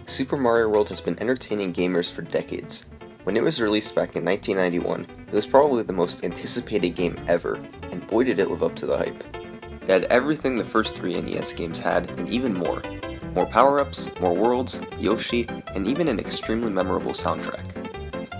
Super Mario World has been entertaining gamers for decades. When it was released back in 1991, it was probably the most anticipated game ever, and boy did it live up to the hype. It had everything the first three NES games had, and even more. More power-ups, more worlds, Yoshi, and even an extremely memorable soundtrack.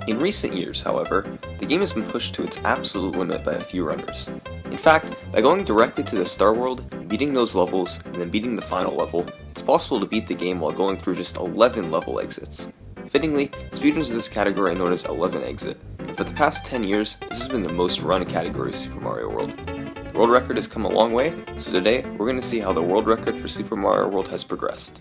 In recent years, however, the game has been pushed to its absolute limit by a few runners. In fact, by going directly to the Star World, beating those levels, and then beating the final level, it's possible to beat the game while going through just 11 level exits. Fittingly, speedruns of this category are known as 11 exit, and for the past 10 years, this has been the most run category of Super Mario World. The world record has come a long way, so today, we're going to see how the world record for Super Mario World has progressed.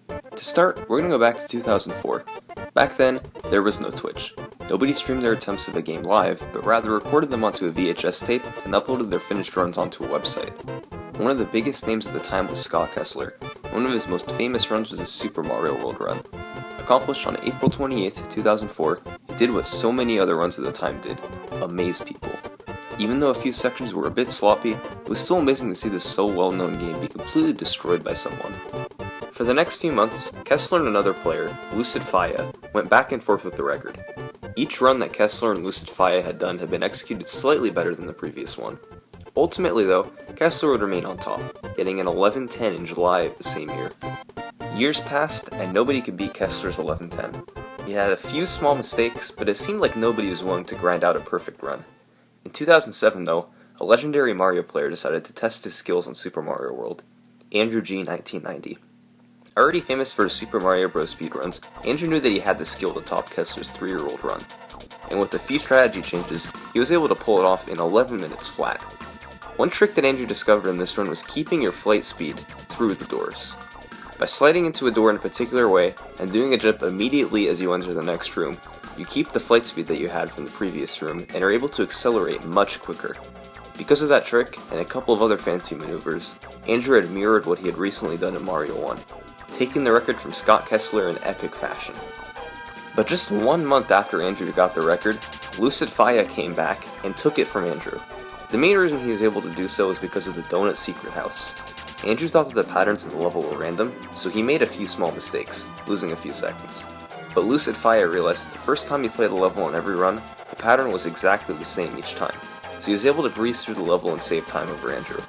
To start, we're going to go back to 2004. Back then, there was no Twitch. Nobody streamed their attempts of a game live, but rather recorded them onto a VHS tape and uploaded their finished runs onto a website. One of the biggest names at the time was Scott Kessler. One of his most famous runs was his Super Mario World run. Accomplished on April 28, 2004, it did what so many other runs at the time did: amaze people. Even though a few sections were a bit sloppy, it was still amazing to see this so well-known game be completely destroyed by someone. For the next few months, Kessler and another player, Lucid Faya, went back and forth with the record. Each run that Kessler and Lucid Faya had done had been executed slightly better than the previous one. Ultimately though, Kessler would remain on top, getting an 11:10 in July of the same year. Years passed, and nobody could beat Kessler's 11:10. He had a few small mistakes, but it seemed like nobody was willing to grind out a perfect run. In 2007 though, a legendary Mario player decided to test his skills on Super Mario World: Andrew G. 1990. Already famous for his Super Mario Bros. Speedruns, Andrew knew that he had the skill to top Kessler's 3-year-old run. And with a few strategy changes, he was able to pull it off in 11 minutes flat. One trick that Andrew discovered in this run was keeping your flight speed through the doors. By sliding into a door in a particular way, and doing a jump immediately as you enter the next room, you keep the flight speed that you had from the previous room, and are able to accelerate much quicker. Because of that trick, and a couple of other fancy maneuvers, Andrew had mirrored what he had recently done in Mario 1, taking the record from Scott Kessler in epic fashion. But just 1 month after Andrew got the record, Lucid Faya came back and took it from Andrew. The main reason he was able to do so was because of the Donut Secret House. Andrew thought that the patterns of the level were random, so he made a few small mistakes, losing a few seconds. But Lucid Faya realized that the first time he played a level on every run, the pattern was exactly the same each time, so he was able to breeze through the level and save time over Andrew.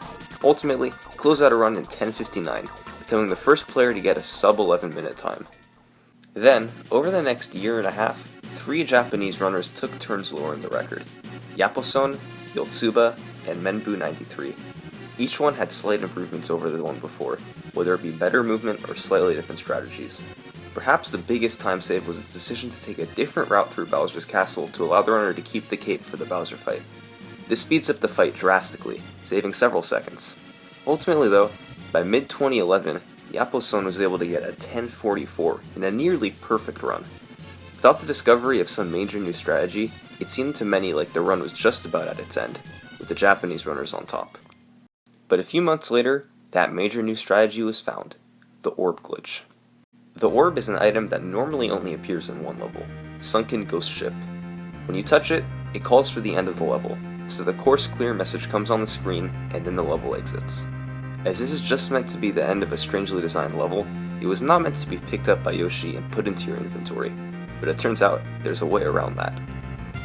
Ultimately, he closed out a run in 10:59, becoming the first player to get a sub 11 minute time. Then, over the next year and a half, 3 Japanese runners took turns lowering the record: Yaposon, Yotsuba, and Menbu93. Each one had slight improvements over the one before, whether it be better movement or slightly different strategies. Perhaps the biggest time save was its decision to take a different route through Bowser's castle to allow the runner to keep the cape for the Bowser fight. This speeds up the fight drastically, saving several seconds. Ultimately though, by mid-2011, Yaposon was able to get a 10:44 in a nearly perfect run. Without the discovery of some major new strategy, it seemed to many like the run was just about at its end, with the Japanese runners on top. But a few months later, that major new strategy was found: the Orb Glitch. The Orb is an item that normally only appears in one level: Sunken Ghost Ship. When you touch it, it calls for the end of the level, so the course clear message comes on the screen, and then the level exits. As this is just meant to be the end of a strangely designed level, it was not meant to be picked up by Yoshi and put into your inventory, but it turns out there's a way around that.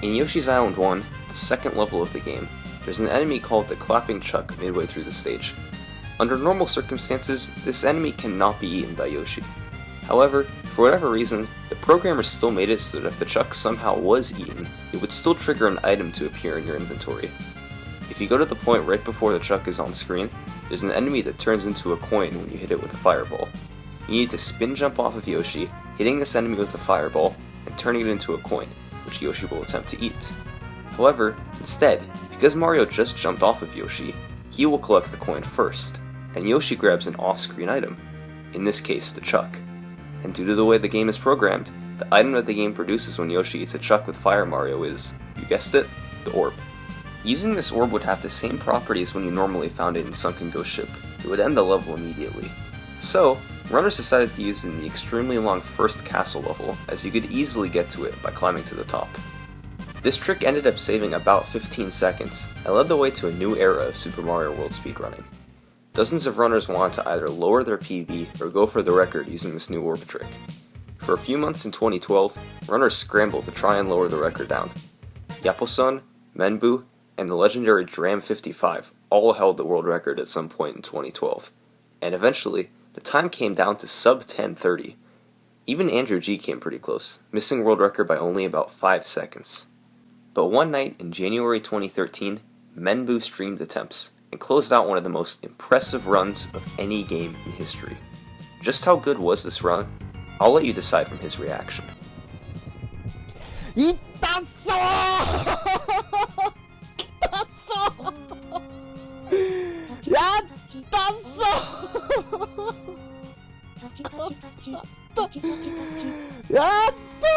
In Yoshi's Island 1, the second level of the game, there's an enemy called the Clapping Chuck midway through the stage. Under normal circumstances, this enemy cannot be eaten by Yoshi. However, for whatever reason, the programmers still made it so that if the Chuck somehow was eaten, it would still trigger an item to appear in your inventory. If you go to the point right before the Chuck is on screen, there's an enemy that turns into a coin when you hit it with a fireball. You need to spin jump off of Yoshi, hitting this enemy with a fireball, and turning it into a coin, which Yoshi will attempt to eat. However, instead, because Mario just jumped off of Yoshi, he will collect the coin first, and Yoshi grabs an off-screen item, in this case the Chuck. And due to the way the game is programmed, the item that the game produces when Yoshi eats a Chuck with Fire Mario is, you guessed it, the Orb. Using this orb would have the same properties when you normally found it in Sunken Ghost Ship. It would end the level immediately. So, runners decided to use it in the extremely long first castle level, as you could easily get to it by climbing to the top. This trick ended up saving about 15 seconds, and led the way to a new era of Super Mario World speedrunning. Dozens of runners wanted to either lower their PB or go for the record using this new orb trick. For a few months in 2012, runners scrambled to try and lower the record down. Yaposon, Menbu, and the legendary Dram 55 all held the world record at some point in 2012, and eventually, the time came down to sub 10:30. Even Andrew G came pretty close, missing world record by only about 5 seconds. But one night in January 2013, Menbu streamed attempts and closed out one of the most impressive runs of any game in history. Just how good was this run? I'll let you decide from his reaction. いったっそーいったっそーやったっそーやった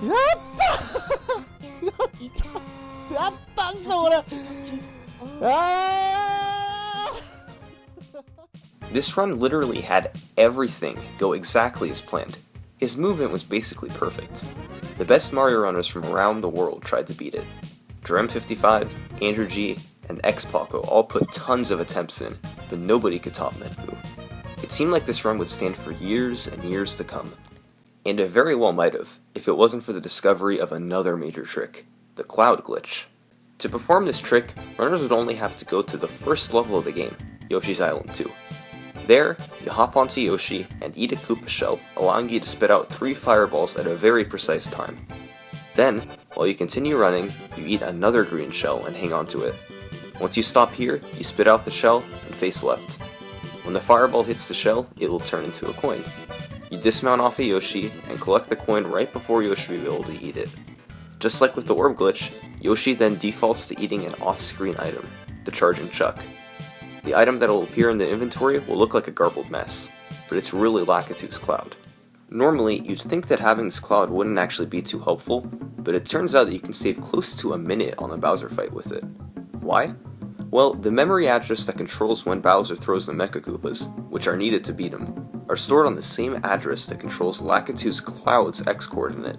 ーやったっそこれThis run literally had everything go exactly as planned. His movement was basically perfect. The best Mario runners from around the world tried to beat it. Dram55, Andrew G, and X-Paco all put tons of attempts in, but nobody could top Menbu. It seemed like this run would stand for years and years to come. And it very well might have, if it wasn't for the discovery of another major trick, the Cloud Glitch. To perform this trick, runners would only have to go to the first level of the game, Yoshi's Island 2. There, you hop onto Yoshi and eat a Koopa shell, allowing you to spit out 3 fireballs at a very precise time. Then, while you continue running, you eat another green shell and hang on to it. Once you stop here, you spit out the shell and face left. When the fireball hits the shell, it will turn into a coin. You dismount off a Yoshi and collect the coin right before Yoshi will be able to eat it. Just like with the Orb Glitch, Yoshi then defaults to eating an off-screen item, the Charging Chuck. The item that will appear in the inventory will look like a garbled mess, but it's really Lakitu's cloud. Normally, you'd think that having this cloud wouldn't actually be too helpful, but it turns out that you can save close to a minute on a Bowser fight with it. Why? Well, the memory address that controls when Bowser throws the Mecha Koopas, which are needed to beat him, are stored on the same address that controls Lakitu's cloud's X-coordinate.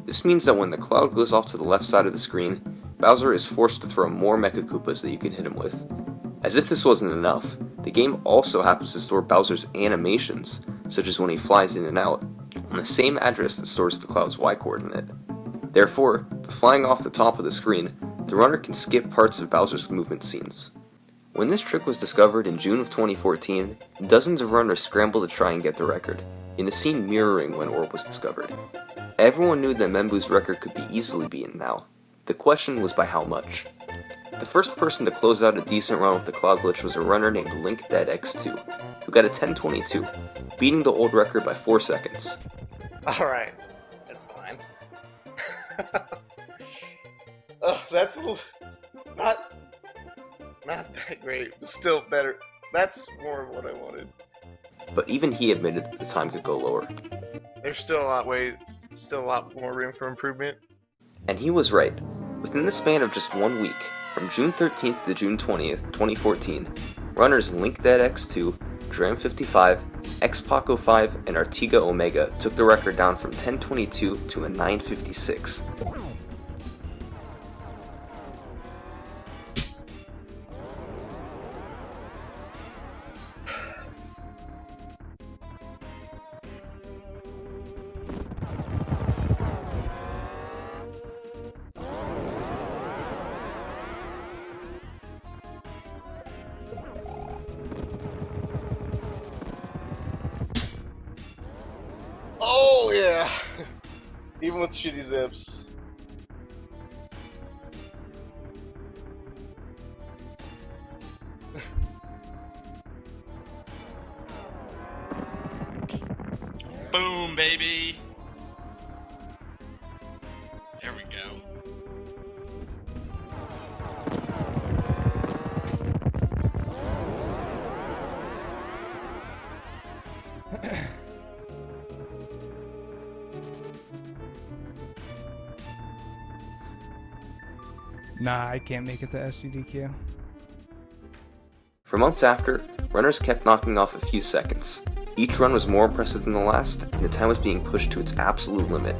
This means that when the cloud goes off to the left side of the screen, Bowser is forced to throw more Mecha Koopas that you can hit him with. As if this wasn't enough, the game also happens to store Bowser's animations, such as when he flies in and out, on the same address that stores the cloud's Y-coordinate. Therefore, by flying off the top of the screen, the runner can skip parts of Bowser's movement scenes. When this trick was discovered in June of 2014, dozens of runners scrambled to try and get the record, in a scene mirroring when Orb was discovered. Everyone knew that Menbu's record could be easily beaten now. The question was by how much. The first person to close out a decent run with the Cloud Glitch was a runner named LinkDeadX2, who got a 10:22, beating the old record by 4 seconds. Alright, that's fine. Oh, that's a little, not that great, but still better. That's more of what I wanted. But even he admitted that the time could go lower. There's still a lot more room for improvement. And he was right. Within the span of just 1 week, from June 13th to June 20th, 2014, runners LinkDeadX2, Dram55, X-Paco5, and Artiga Omega took the record down from 10:22 to a 9:56. Oh yeah! Even with shitty zips. Boom, baby! There we go. Nah, I can't make it to SCDQ. For months after, runners kept knocking off a few seconds. Each run was more impressive than the last, and the time was being pushed to its absolute limit.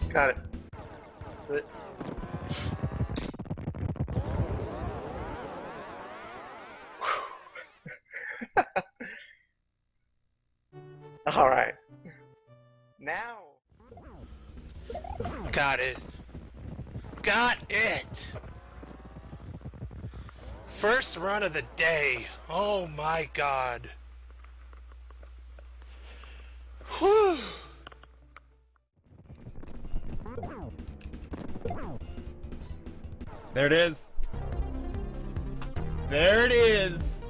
Got it. But Alright. Now. Got it. Got it! First run of the day. Oh my god. Whew. There it is. There it is.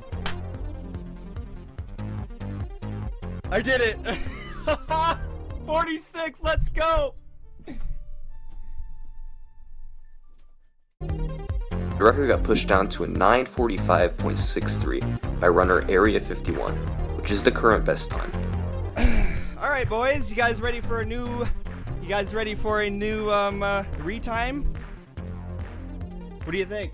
I did it. 46, let's go. The record got pushed down to a 9:45.63 by runner Area 51, which is the current best time. All right, boys, you guys ready for a new retime? What do you think?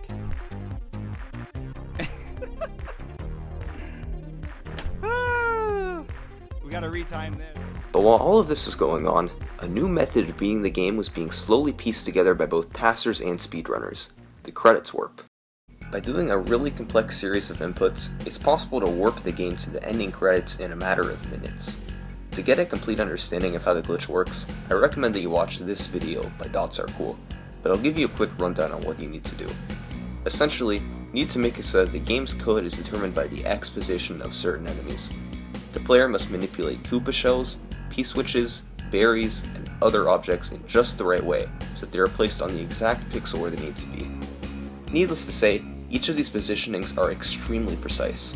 We gotta retime this. But while all of this was going on, a new method of beating the game was being slowly pieced together by both passers and speedrunners: the credits warp. By doing a really complex series of inputs, it's possible to warp the game to the ending credits in a matter of minutes. To get a complete understanding of how the glitch works, I recommend that you watch this video by Dots Are Cool, but I'll give you a quick rundown on what you need to do. Essentially, you need to make it so that the game's code is determined by the X position of certain enemies. The player must manipulate Koopa shells, P-switches, berries, and other objects in just the right way so that they are placed on the exact pixel where they need to be. Needless to say, each of these positionings are extremely precise.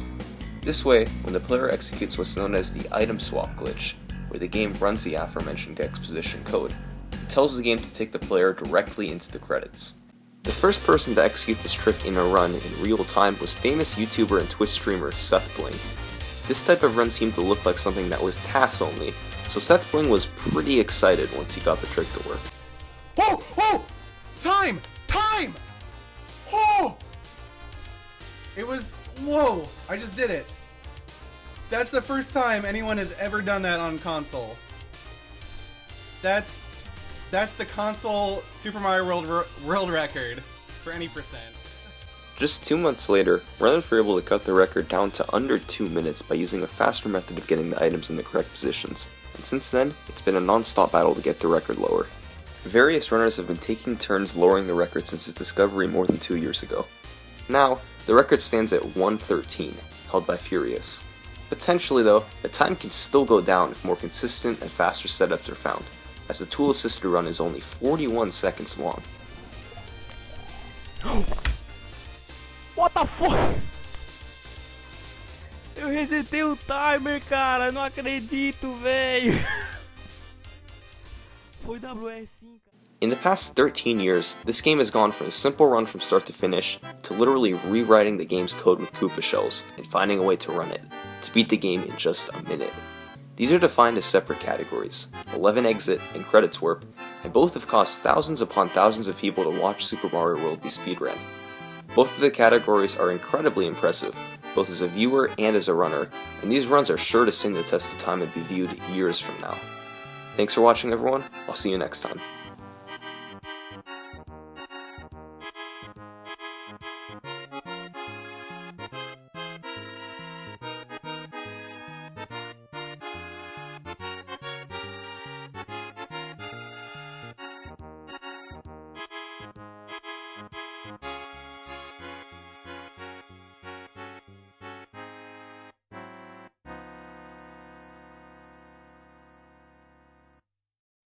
This way, when the player executes what's known as the item swap glitch, where the game runs the aforementioned X position code, it tells the game to take the player directly into the credits. The first person to execute this trick in a run in real time was famous YouTuber and Twitch streamer Seth Bling. This type of run seemed to look like something that was TAS only, so Seth Bling was pretty excited once he got the trick to work. Whoa! Whoa! Time! Time! Oh! It was... Whoa! I just did it. That's the first time anyone has ever done that on console. That's the console Super Mario World record for any percent. Just 2 months later, runners were able to cut the record down to under 2 minutes by using a faster method of getting the items in the correct positions, and since then, it's been a non-stop battle to get the record lower. Various runners have been taking turns lowering the record since its discovery more than 2 years ago. Now, the record stands at 1:13, held by Furious. Potentially though, the time can still go down if more consistent and faster setups are found, as the tool-assisted run is only 41 seconds long. What the fuck? Eu resetei o timer, cara. Não acredito, velho. Foi WS5. In the past 13 years, this game has gone from a simple run from start to finish to literally rewriting the game's code with Koopa shells and finding a way to run it, to beat the game in just a minute. These are defined as separate categories: 11 exit and credits warp, and both have caused thousands upon thousands of people to watch Super Mario World be speedrun. Both of the categories are incredibly impressive, both as a viewer and as a runner, and these runs are sure to stand the test of time and be viewed years from now. Thanks for watching everyone, I'll see you next time.